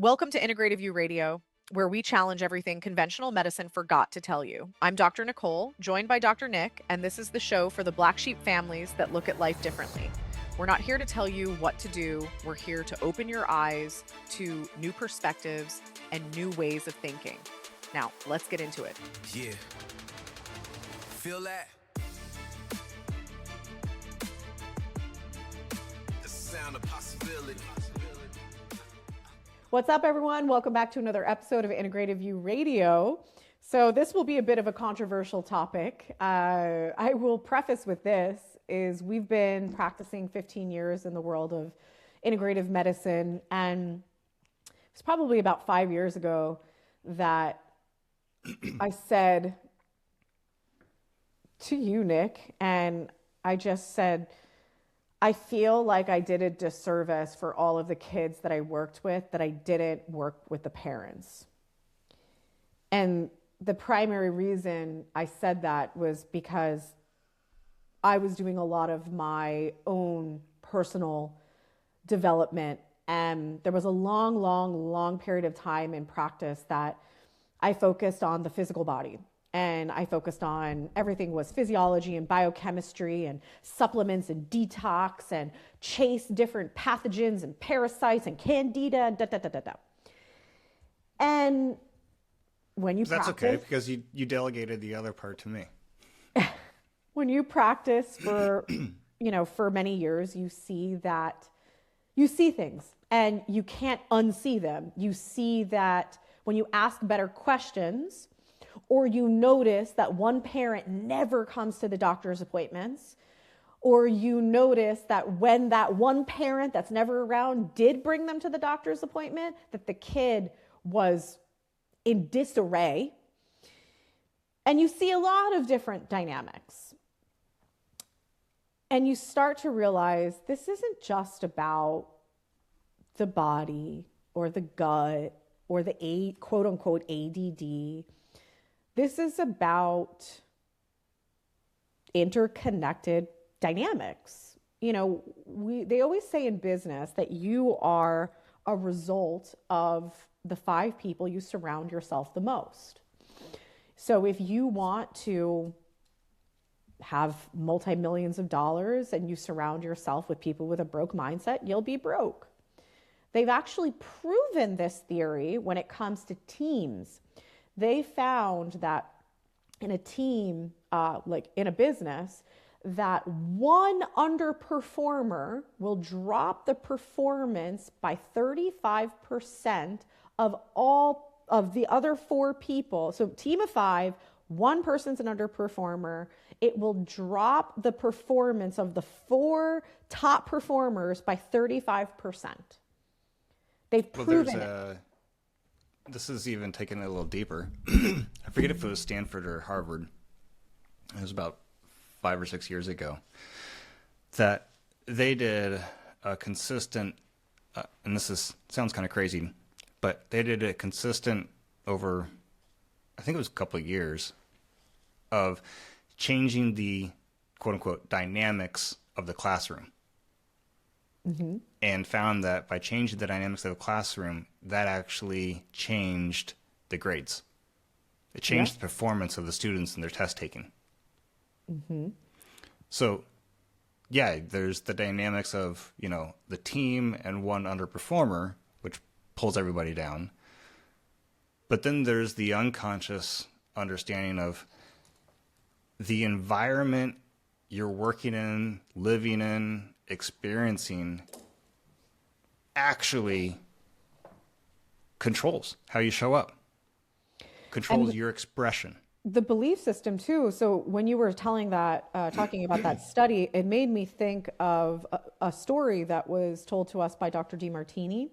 Welcome to Integrative U Radio, where we challenge everything conventional medicine forgot to tell you. I'm Dr. Nicole, joined by Dr. Nick, and this is the show for the black sheep families that look at life differently. We're not here to tell you what to do. We're here to open your eyes to new perspectives and new ways of thinking. Now, let's get into it. Yeah. Feel that? The sound of possibility. What's up, everyone? Welcome back to another episode of Integrative U Radio. So this will be a bit of a controversial topic. I will preface with this, is we've been practicing 15 years in the world of integrative medicine, and it's probably about 5 years ago that I said to you, Nick, and I just said, I feel like I did a disservice for all of the kids that I worked with, that I didn't work with the parents. And the primary reason I said that was because I was doing a lot of my own personal development. And there was a long period of time in practice that I focused on the physical body. And I focused on everything was physiology and biochemistry and supplements and detox and chase different pathogens and parasites and candida and da. And when you That's practice, okay, because you delegated the other part to me. when you practice for, for many years, you see things and you can't unsee them. You see that when you ask better questions, or you notice that one parent never comes to the doctor's appointments, or you notice that when that one parent that's never around did bring them to the doctor's appointment, that the kid was in disarray. And you see a lot of different dynamics. And you start to realize this isn't just about the body or the gut or the quote unquote ADD. This is about interconnected dynamics. They always say in business that you are a result of the 5 people you surround yourself the most. So if you want to have multi-millions of dollars and you surround yourself with people with a broke mindset, you'll be broke. They've actually proven this theory when it comes to teams. They found that in a team, like in a business, that one underperformer will drop the performance by 35% of all of the other 4 people. So team of 5, one person's an underperformer. It will drop the performance of the 4 top performers by 35%. They've proven it. This is even taking it a little deeper. I forget if it was Stanford or Harvard. It was about 5 or 6 years ago that they did a consistent, and sounds kind of crazy, but they did a consistent over, I think it was a couple of years, of changing the quote unquote dynamics of the classroom. Mm-hmm. And found that by changing the dynamics of the classroom, that actually changed the grades. It changed the performance of the students in their test taking. Mm-hmm. So, there's the dynamics of, the team and one underperformer, which pulls everybody down. But then there's the unconscious understanding of the environment you're working in, living in, experiencing actually controls how you show up, controls your expression. The belief system too. So when you were talking about that study, it made me think of a story that was told to us by Dr. DeMartini.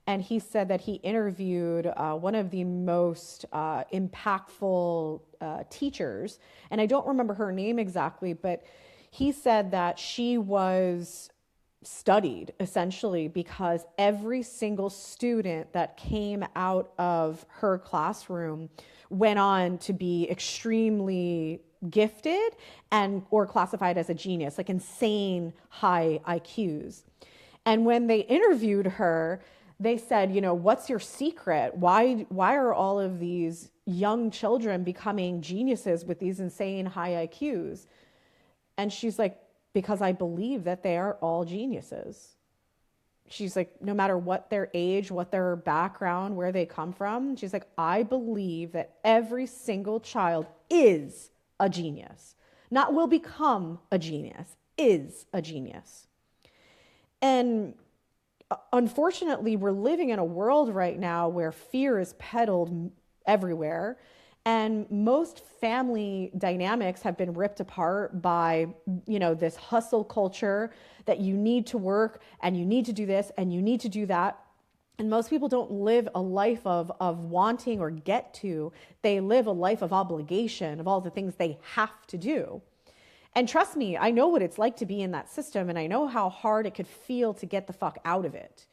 And he said that he interviewed one of the most impactful teachers. And I don't remember her name exactly, but he said that she was studied essentially because every single student that came out of her classroom went on to be extremely gifted or classified as a genius, like insane high IQs. And when they interviewed her, they said, you know, what's your secret? Why are all of these young children becoming geniuses with these insane high IQs? And she's like, because I believe that they are all geniuses. She's like, no matter what their age, what their background, where they come from, she's like, I believe that every single child is a genius. Not will become a genius, is a genius. And unfortunately, we're living in a world right now where fear is peddled everywhere. And most family dynamics have been ripped apart by, you know, this hustle culture that you need to work and you need to do this and you need to do that. And most people don't live a life of wanting or get to. They live a life of obligation, of all the things they have to do. And trust me, I know what it's like to be in that system, and I know how hard it could feel to get the fuck out of it.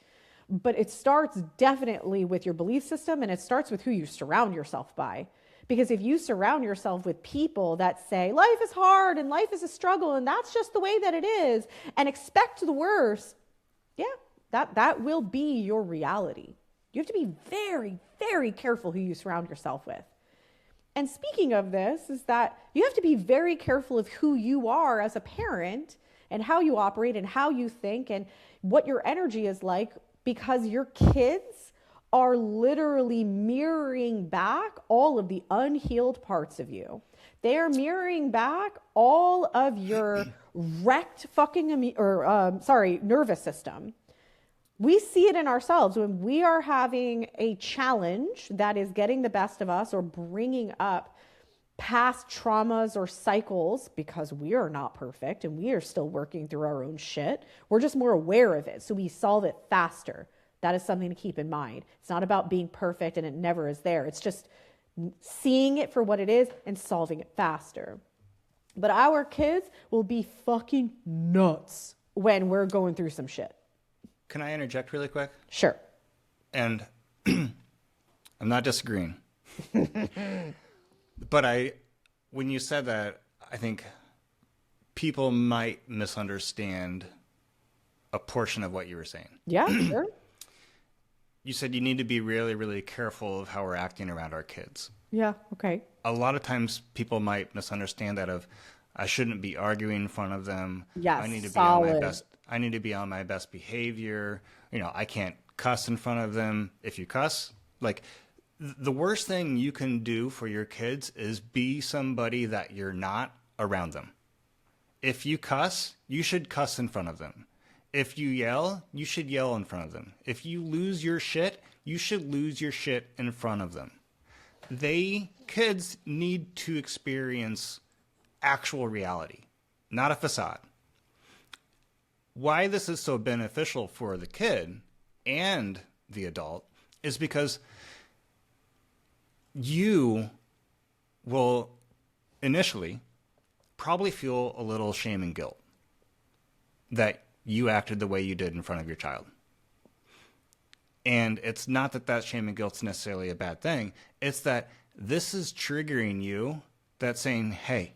But it starts definitely with your belief system, and it starts with who you surround yourself by. Because if you surround yourself with people that say life is hard and life is a struggle and that's just the way that it is, and expect the worst, yeah, that will be your reality. You have to be very, very careful who you surround yourself with. And speaking of this, is that you have to be very careful of who you are as a parent and how you operate and how you think and what your energy is like, because your kids are literally mirroring back all of the unhealed parts of you. They are mirroring back all of your wrecked nervous system. We see it in ourselves when we are having a challenge that is getting the best of us or bringing up past traumas or cycles, because we are not perfect and we are still working through our own shit. We're just more aware of it, so we solve it faster. That is something to keep in mind. It's not about being perfect and it never is there. It's just seeing it for what it is and solving it faster. But our kids will be fucking nuts when we're going through some shit. Can I interject really quick? Sure. And I'm not disagreeing. But when you said that, I think people might misunderstand a portion of what you were saying. Yeah, sure. You said you need to be really, really careful of how we're acting around our kids. Yeah, okay. A lot of times people might misunderstand that of, I shouldn't be arguing in front of them. Yes, I need to solid. be on my best. I need to be on my best behavior. You know, I can't cuss in front of them. If you cuss, like, the worst thing you can do for your kids is be somebody that you're not around them. If you cuss, you should cuss in front of them. If you yell, you should yell in front of them. If you lose your shit, you should lose your shit in front of them. Kids need to experience actual reality, not a facade. Why this is so beneficial for the kid and the adult is because you will initially probably feel a little shame and guilt that you acted the way you did in front of your child. And it's not that shame and guilt's necessarily a bad thing. It's that this is triggering you, that's saying, hey,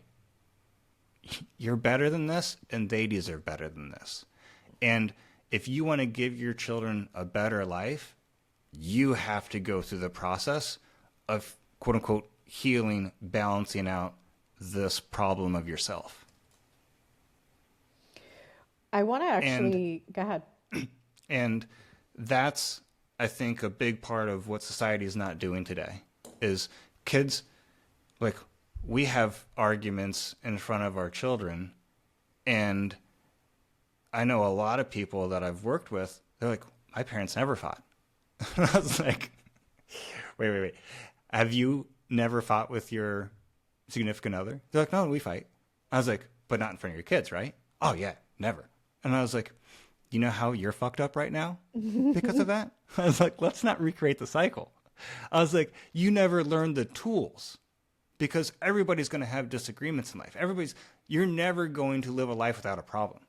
you're better than this and they deserve better than this. And if you want to give your children a better life, you have to go through the process of, quote unquote, healing, balancing out this problem of yourself. I want to actually, go ahead. And that's, I think, a big part of what society is not doing today is kids, like, we have arguments in front of our children, and I know a lot of people that I've worked with, they're like, my parents never fought. I was like, wait. Have you never fought with your significant other? They're like, no, we fight. I was like, but not in front of your kids, right? Oh, yeah, never. And I was like, you know how you're fucked up right now because of that? I was like, let's not recreate the cycle. I was like, you never learned the tools because everybody's going to have disagreements in life. You're never going to live a life without a problem.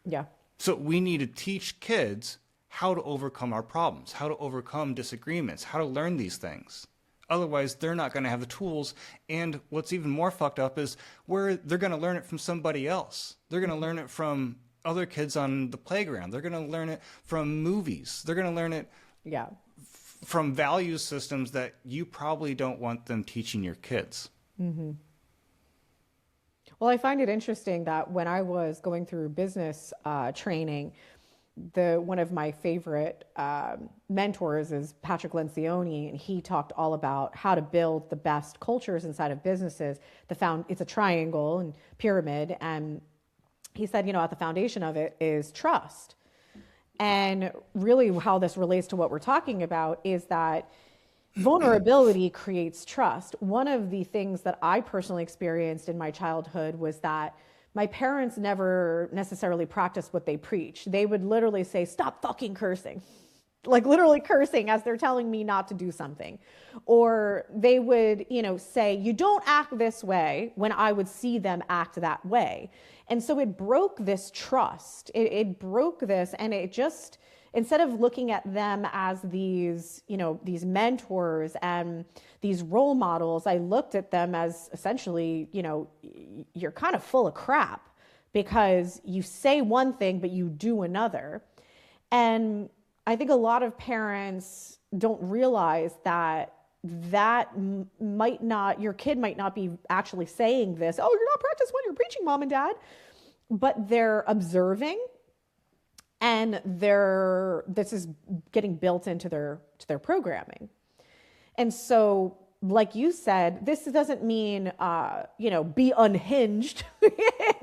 Yeah. So we need to teach kids how to overcome our problems, how to overcome disagreements, how to learn these things. Otherwise, they're not going to have the tools. And what's even more fucked up is where they're going to learn it from somebody else. They're going to learn it from other kids on the playground. They're going to learn it from movies. They're going to learn it Yeah. from value systems that you probably don't want them teaching your kids. Mm-hmm. Well, I find it interesting that when I was going through business training, one of my favorite mentors is Patrick Lencioni, and he talked all about how to build the best cultures inside of businesses. It's a triangle and pyramid, and he said, at the foundation of it is trust. And really how this relates to what we're talking about is that vulnerability creates trust. One of the things that I personally experienced in my childhood was that my parents never necessarily practiced what they preach. They would literally say, stop fucking cursing. Like literally cursing as they're telling me not to do something. Or they would, say, you don't act this way, when I would see them act that way. And so it broke this trust. It broke this, and it just, instead of looking at them as these mentors and these role models, I looked at them as essentially, you're kind of full of crap because you say one thing, but you do another. And I think a lot of parents don't realize that your kid might not be actually saying this. Oh, you're not practicing what you're preaching, mom and dad. But they're observing, and this is getting built into their programming. And so, like you said, this doesn't mean, be unhinged,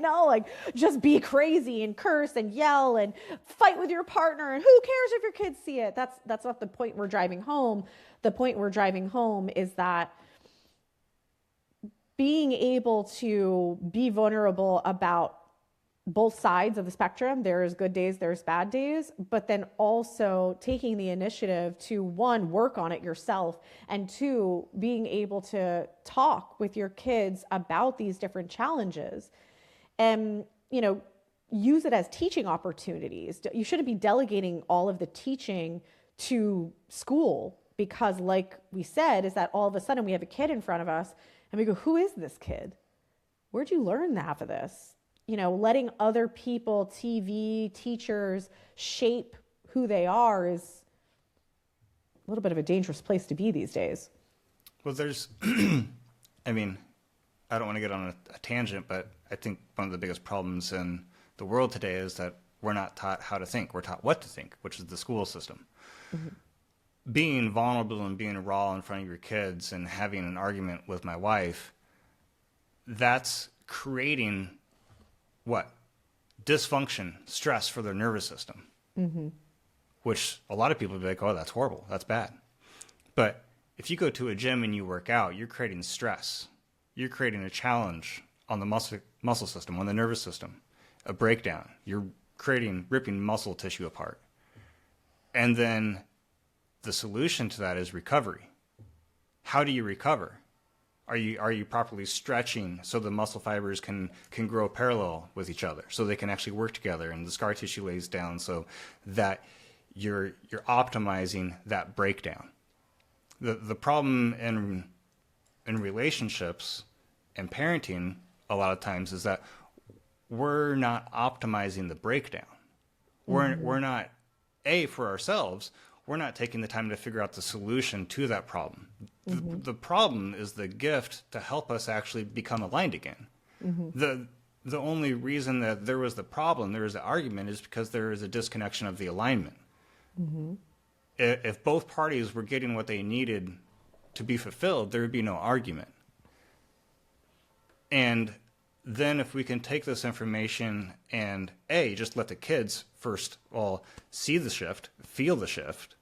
like just be crazy and curse and yell and fight with your partner. And who cares if your kids see it? That's not the point we're driving home. The point we're driving home is that being able to be vulnerable about both sides of the spectrum. There's good days, there's bad days, but then also taking the initiative to, one, work on it yourself, and two, being able to talk with your kids about these different challenges and, use it as teaching opportunities. You shouldn't be delegating all of the teaching to school because, like we said, is that all of a sudden we have a kid in front of us and we go, who is this kid? Where'd you learn half of this? Letting other people, TV, teachers, shape who they are is a little bit of a dangerous place to be these days. Well, there's, I mean, I don't want to get on a tangent, but I think one of the biggest problems in the world today is that we're not taught how to think. We're taught what to think, which is the school system. Mm-hmm. Being vulnerable and being raw in front of your kids and having an argument with my wife, that's creating what? Dysfunction, stress for their nervous system, mm-hmm. which a lot of people would be like, oh, that's horrible. That's bad. But if you go to a gym and you work out, you're creating stress. You're creating a challenge on the muscle system, on the nervous system, a breakdown. You're ripping muscle tissue apart. And then the solution to that is recovery. How do you recover? Are you properly stretching so the muscle fibers can grow parallel with each other, so they can actually work together and the scar tissue lays down so that you're optimizing that breakdown? The problem in relationships and parenting a lot of times is that we're not optimizing the breakdown. We're not, for ourselves, we're not taking the time to figure out the solution to that problem. Mm-hmm. The problem is the gift to help us actually become aligned again. Mm-hmm. The only reason that there was the problem, there was the argument, is because there is a disconnection of the alignment. Mm-hmm. If both parties were getting what they needed to be fulfilled, there would be no argument. And then if we can take this information and just let the kids first of all see the shift, feel the shift,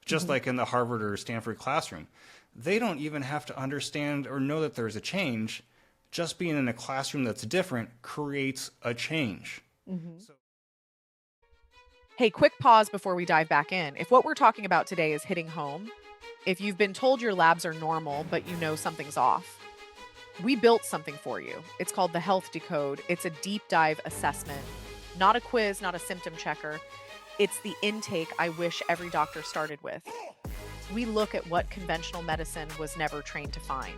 just mm-hmm. like in the Harvard or Stanford classroom. They don't even have to understand or know that there's a change. Just being in a classroom that's different creates a change. Mm-hmm. Hey, quick pause before we dive back in. If what we're talking about today is hitting home, if you've been told your labs are normal, but you know something's off, we built something for you. It's called the Health Decode. It's a deep dive assessment, not a quiz, not a symptom checker. It's the intake I wish every doctor started with. We look at what conventional medicine was never trained to find.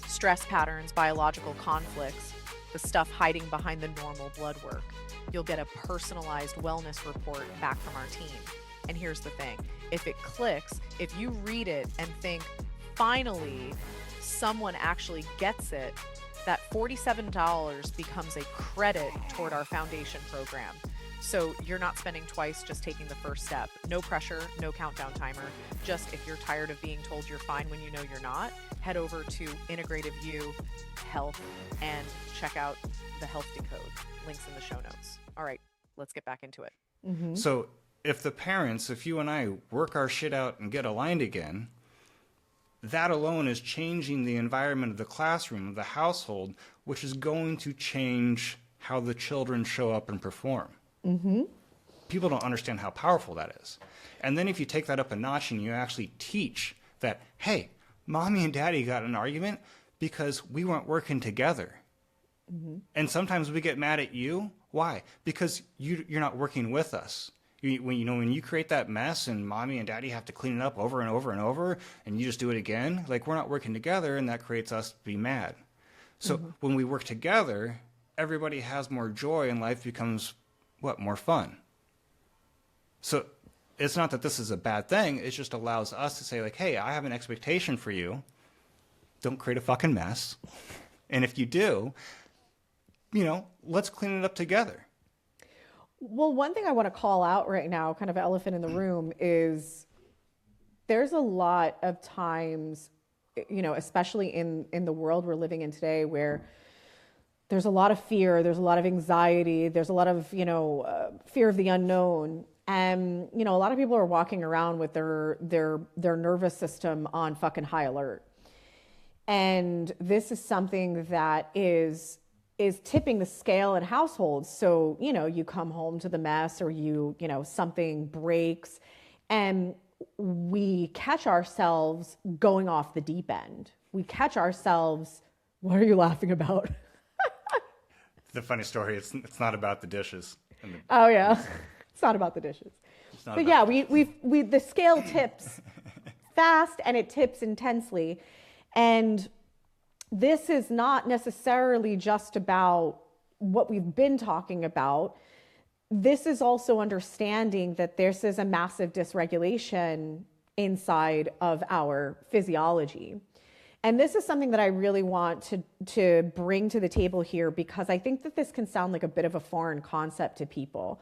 Stress patterns, biological conflicts, the stuff hiding behind the normal blood work. You'll get a personalized wellness report back from our team. And here's the thing, if it clicks, if you read it and think, finally, someone actually gets it, that $47 becomes a credit toward our foundation program. So you're not spending twice just taking the first step. No pressure, no countdown timer. Just if you're tired of being told you're fine when you know you're not, head over to Integrative U Health and check out the Health Decode. Links in the show notes. All right, let's get back into it. So if the parents, if you and I work our shit out and get aligned again, that alone is changing the environment of the classroom, of the household, which is going to change how the children show up and perform. People don't understand how powerful that is. And then if you take that up a notch and you actually teach that, hey, mommy and daddy got in an argument because we weren't working together. And sometimes we get mad at you. Why? Because you're not working with us. When you create that mess and mommy and daddy have to clean it up over and over and over, and you just do it again, like, we're not working together, and that creates us to be mad. So when we work together, everybody has more joy and life becomes, more fun. So it's not that this is a bad thing. It just allows us to say, like, hey, I have an expectation for you. Don't create a fucking mess. And if you do, let's clean it up together. Well, one thing I want to call out right now, kind of elephant in the room, is there's a lot of times, especially in the world we're living in today, where there's a lot of fear, there's a lot of anxiety, there's a lot of, fear of the unknown. And, a lot of people are walking around with their nervous system on fucking high alert. And this is something that is tipping the scale in households. So, you come home to the mess, or something breaks, and we catch ourselves going off the deep end. We catch ourselves, what are you laughing about? The funny story, it's not about the dishes. Oh yeah, it's not about the dishes. But yeah, we the scale tips fast, and it tips intensely. And this is not necessarily just about what we've been talking about. This is also understanding that this is a massive dysregulation inside of our physiology. And this is something that I really want to bring to the table here, because I think that this can sound like a bit of a foreign concept to people.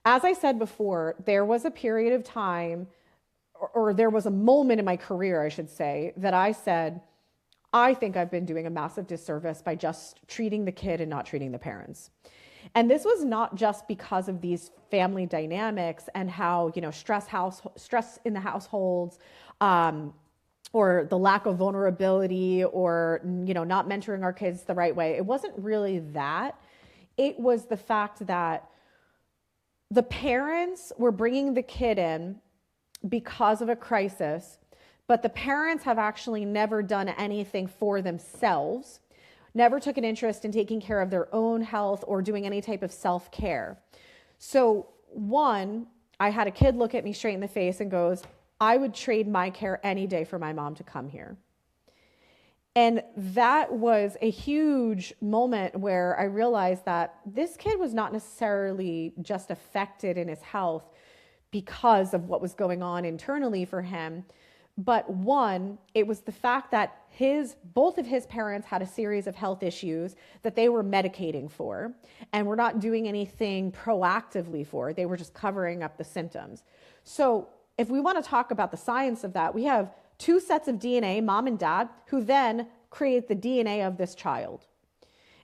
As I said before, there was a period of time, or there was a moment in my career, I should say, that I said, I think I've been doing a massive disservice by just treating the kid and not treating the parents. And this was not just because of these family dynamics and how, stress in the households, or the lack of vulnerability, or, not mentoring our kids the right way. It wasn't really that. It was the fact that the parents were bringing the kid in because of a crisis, but the parents have actually never done anything for themselves, never took an interest in taking care of their own health or doing any type of self-care. So one, I had a kid look at me straight in the face and goes, I would trade my care any day for my mom to come here. And that was a huge moment where I realized that this kid was not necessarily just affected in his health because of what was going on internally for him. But one, it was the fact that both of his parents had a series of health issues that they were medicating for and were not doing anything proactively for. They were just covering up the symptoms. So if we want to talk about the science of that, we have two sets of DNA, mom and dad, who then create the DNA of this child.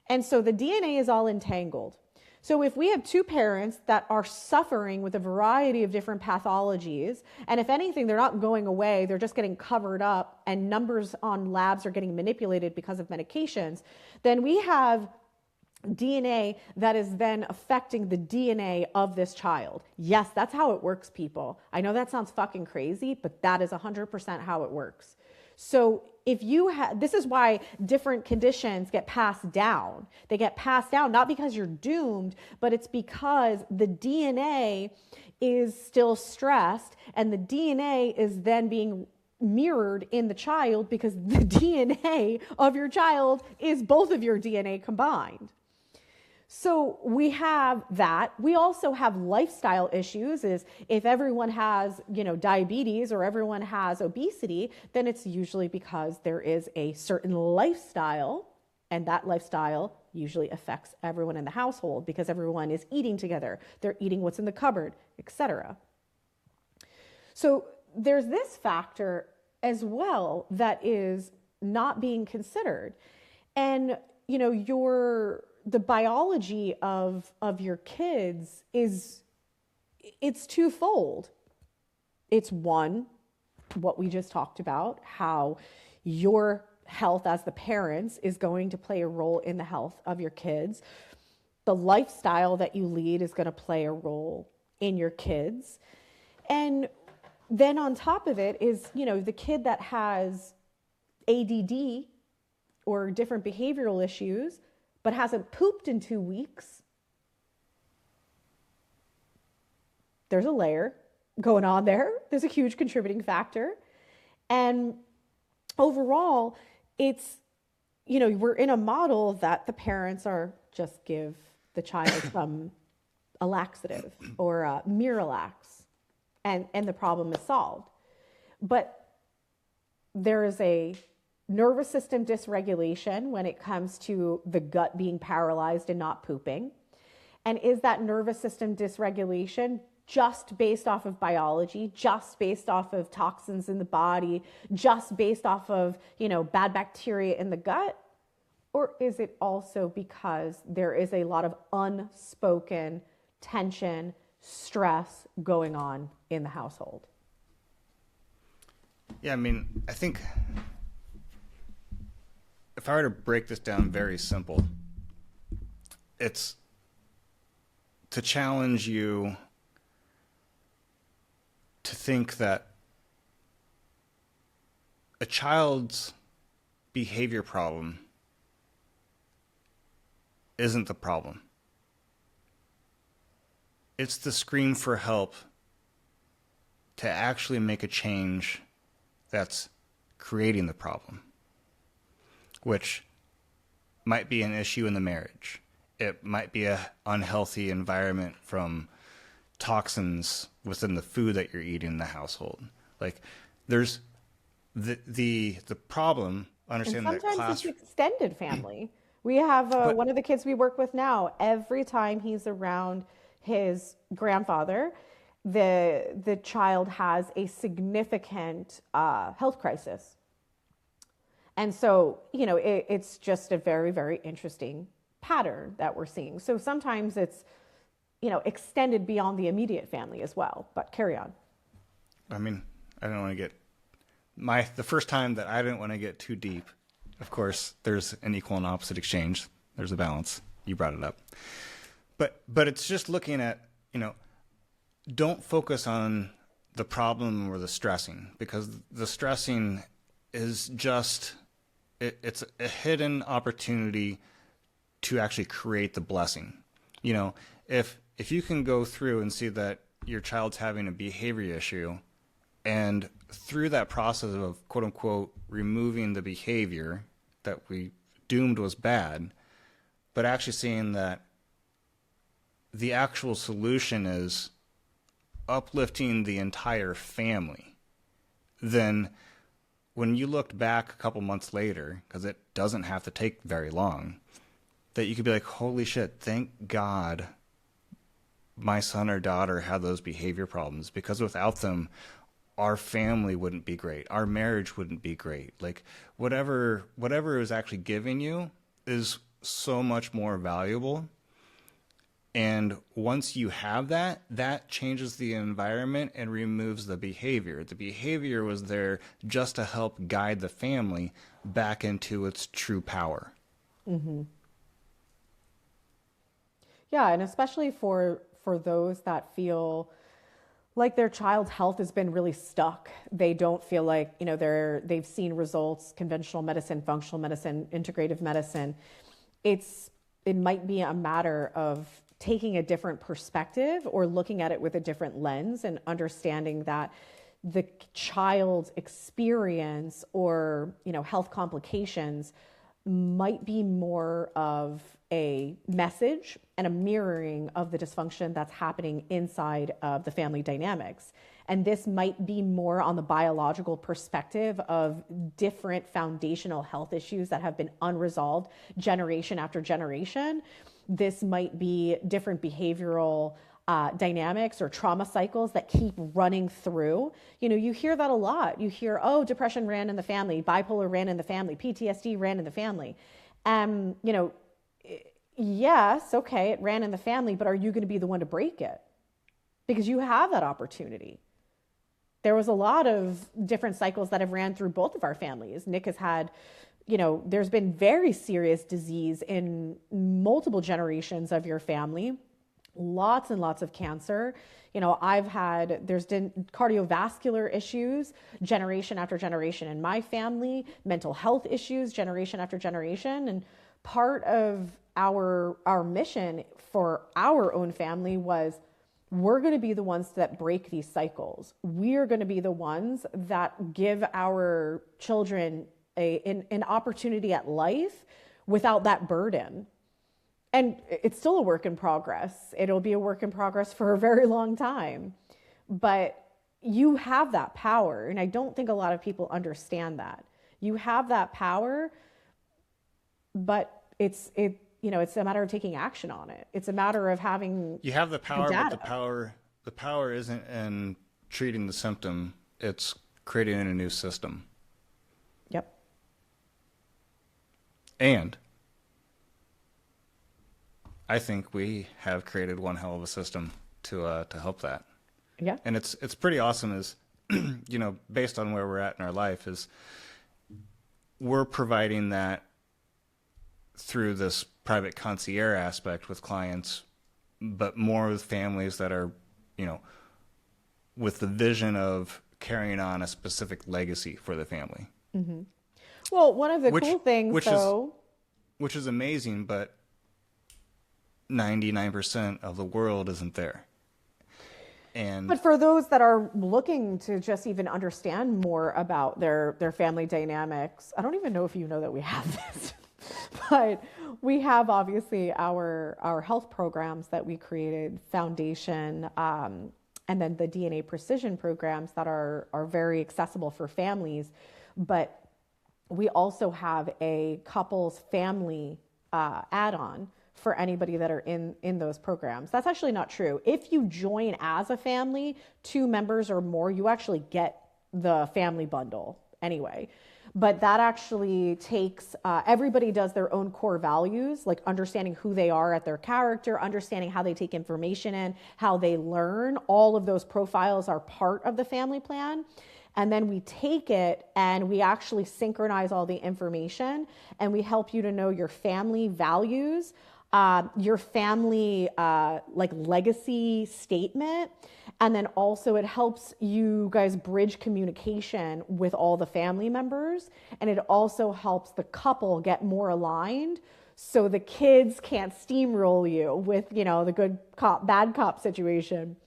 And so the DNA is all entangled. So if we have two parents that are suffering with a variety of different pathologies, and if anything, they're not going away, they're just getting covered up, and numbers on labs are getting manipulated because of medications, then we have DNA that is then affecting the DNA of this child. Yes, that's how it works, people. I know that sounds fucking crazy, but that is 100% how it works. So if you this is why different conditions get passed down. They get passed down not because you're doomed, but it's because the DNA is still stressed, and the DNA is then being mirrored in the child because the DNA of your child is both of your DNA combined. So we have that. We also have lifestyle issues. Is if everyone has, diabetes or everyone has obesity, then it's usually because there is a certain lifestyle, and that lifestyle usually affects everyone in the household because everyone is eating together. They're eating what's in the cupboard, etc. So there's this factor as well that is not being considered. And, the biology of your kids it's twofold. It's one, what we just talked about, how your health as the parents is going to play a role in the health of your kids. The lifestyle that you lead is going to play a role in your kids. And then on top of it is, the kid that has ADD or different behavioral issues, but hasn't pooped in 2 weeks. There's a layer going on there. There's a huge contributing factor. And overall, it's, we're in a model that the parents are just give the child a laxative or a Miralax, and the problem is solved. But there is a nervous system dysregulation when it comes to the gut being paralyzed and not pooping. And is that nervous system dysregulation just based off of biology, just based off of toxins in the body, just based off of, bad bacteria in the gut? Or is it also because there is a lot of unspoken tension, stress going on in the household? Yeah, I think if I were to break this down very simple, it's to challenge you to think that a child's behavior problem isn't the problem. It's the scream for help to actually make a change that's creating the problem, which might be an issue in the marriage. It might be an unhealthy environment from toxins within the food that you're eating in the household. Like, there's the problem. Understand and that sometimes it's extended family. We have one of the kids we work with now. Every time he's around his grandfather, the child has a significant health crisis. And so, it's just a very, very interesting pattern that we're seeing. So sometimes it's, extended beyond the immediate family as well. But carry on. I don't want to get the first time that I didn't want to get too deep. Of course, there's an equal and opposite exchange. There's a balance. You brought it up. But it's just looking at, don't focus on the problem or the stressing, because the stressing is just, it's a hidden opportunity to actually create the blessing. If you can go through and see that your child's having a behavior issue, and through that process of quote unquote removing the behavior that we doomed was bad, but actually seeing that the actual solution is uplifting the entire family, then when you looked back a couple months later, because it doesn't have to take very long, that you could be like, holy shit, thank God my son or daughter had those behavior problems, because without them, our family wouldn't be great. Our marriage wouldn't be great. Like, whatever is actually giving you is so much more valuable. And once you have that, that changes the environment and removes the behavior. The behavior was there just to help guide the family back into its true power. Mm-hmm. Yeah, and especially for those that feel like their child's health has been really stuck. They don't feel like, they've seen results, conventional medicine, functional medicine, integrative medicine. It might be a matter of taking a different perspective or looking at it with a different lens and understanding that the child's experience or, health complications might be more of a message and a mirroring of the dysfunction that's happening inside of the family dynamics. And this might be more on the biological perspective of different foundational health issues that have been unresolved generation after generation. This might be different behavioral dynamics or trauma cycles that keep running through. You hear that a lot. You hear, oh, depression ran in the family, bipolar ran in the family, PTSD ran in the family. Yes, okay, it ran in the family, but are you going to be the one to break it? Because you have that opportunity. There was a lot of different cycles that have ran through both of our families. Nick has had, there's been very serious disease in multiple generations of your family, lots and lots of cancer. There's been cardiovascular issues generation after generation in my family, mental health issues generation after generation. And part of our mission for our own family was, we're going to be the ones that break these cycles. We're going to be the ones that give our children an opportunity at life without that burden. And it's still a work in progress. It'll be a work in progress for a very long time. But you have that power. And I don't think a lot of people understand that. You have that power, but it's a matter of taking action on it. It's a matter of having You have the power, the but data. the power isn't in treating the symptom. It's creating a new system. Yep. And I think we have created one hell of a system to help that. Yeah. And it's pretty awesome is, based on where we're at in our life, is we're providing that through this private concierge aspect with clients, but more with families that are, with the vision of carrying on a specific legacy for the family. Mm-hmm. Well, one of the cool things, which is amazing, but 99% of the world isn't there. But for those that are looking to just even understand more about their family dynamics, I don't even know if you know that we have this, but we have obviously our health programs that we created, Foundation, and then the DNA Precision programs that are very accessible for families. But we also have a couples family add-on for anybody that are in those programs. That's actually not true. If you join as a family, 2 members or more, you actually get the family bundle anyway. But that actually takes, everybody does their own core values, like understanding who they are at their character, understanding how they take information in, how they learn. All of those profiles are part of the family plan. And then we take it and we actually synchronize all the information and we help you to know your family values, your family legacy statement. And then also it helps you guys bridge communication with all the family members. And it also helps the couple get more aligned so the kids can't steamroll you with, the good cop, bad cop situation.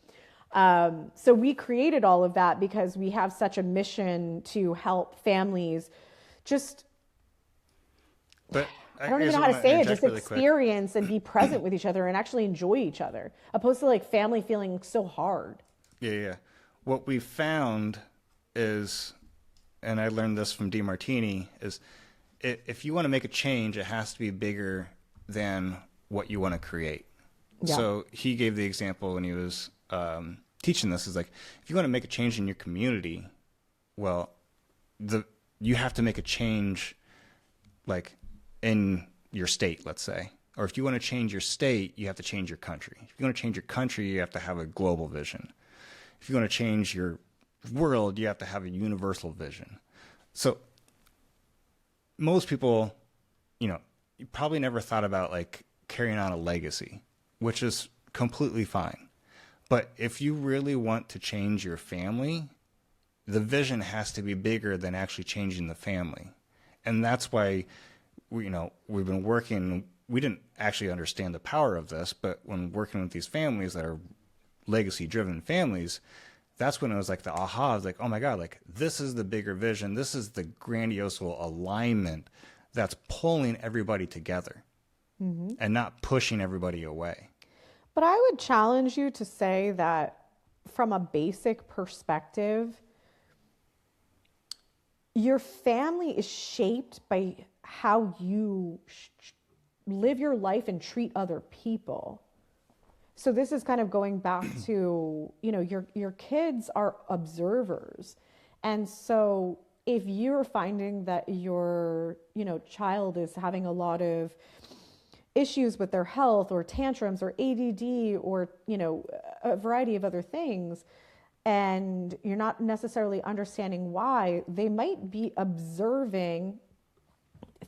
So we created all of that because we have such a mission to help families just, But I don't even know how to say it, just experience and be present with each other and actually enjoy each other, opposed to like family feeling so hard. Yeah. What we found is, and I learned this from DeMartini, is if you want to make a change, it has to be bigger than what you want to create. Yeah. So he gave the example when he was teaching this, is like, if you want to make a change in your community, well, you have to make a change like in your state, let's say. Or if you want to change your state, you have to change your country. If you want to change your country, you have to have a global vision. If you want to change your world, you have to have a universal vision. So most people, you probably never thought about like carrying on a legacy, which is completely fine. But if you really want to change your family, the vision has to be bigger than actually changing the family. And that's why we've been working. We didn't actually understand the power of this, but when working with these families that are legacy-driven families, that's when it was like the aha. I was like, oh my God, like this is the bigger vision. This is the grandiose alignment that's pulling everybody together and not pushing everybody away. But I would challenge you to say that from a basic perspective, your family is shaped by how you live your life and treat other people. So this is kind of going back to, your kids are observers. And so if you're finding that your, child is having a lot of issues with their health or tantrums or ADD or, a variety of other things, and you're not necessarily understanding why, they might be observing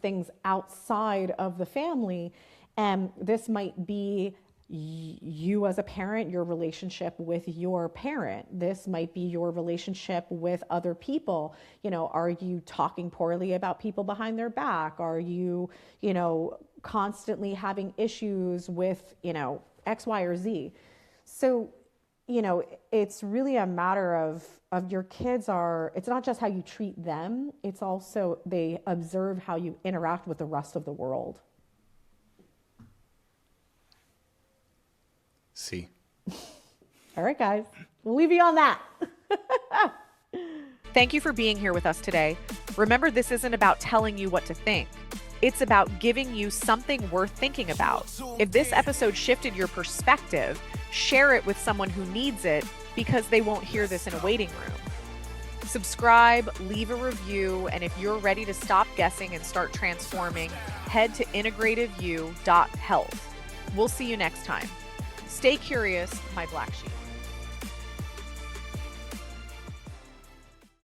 things outside of the family. And this might be you as a parent, your relationship with your parent. This might be your relationship with other people. Are you talking poorly about people behind their back? Are you, constantly having issues with, X, Y, or Z? So, it's really a matter of your kids it's not just how you treat them, it's also they observe how you interact with the rest of the world. See. All right, guys, we'll leave you on that. Thank you for being here with us today. Remember, this isn't about telling you what to think. It's about giving you something worth thinking about. If this episode shifted your perspective, share it with someone who needs it, because they won't hear this in a waiting room. Subscribe, leave a review, and if you're ready to stop guessing and start transforming, head to integrativeyou.health. We'll see you next time. Stay curious, my black sheep.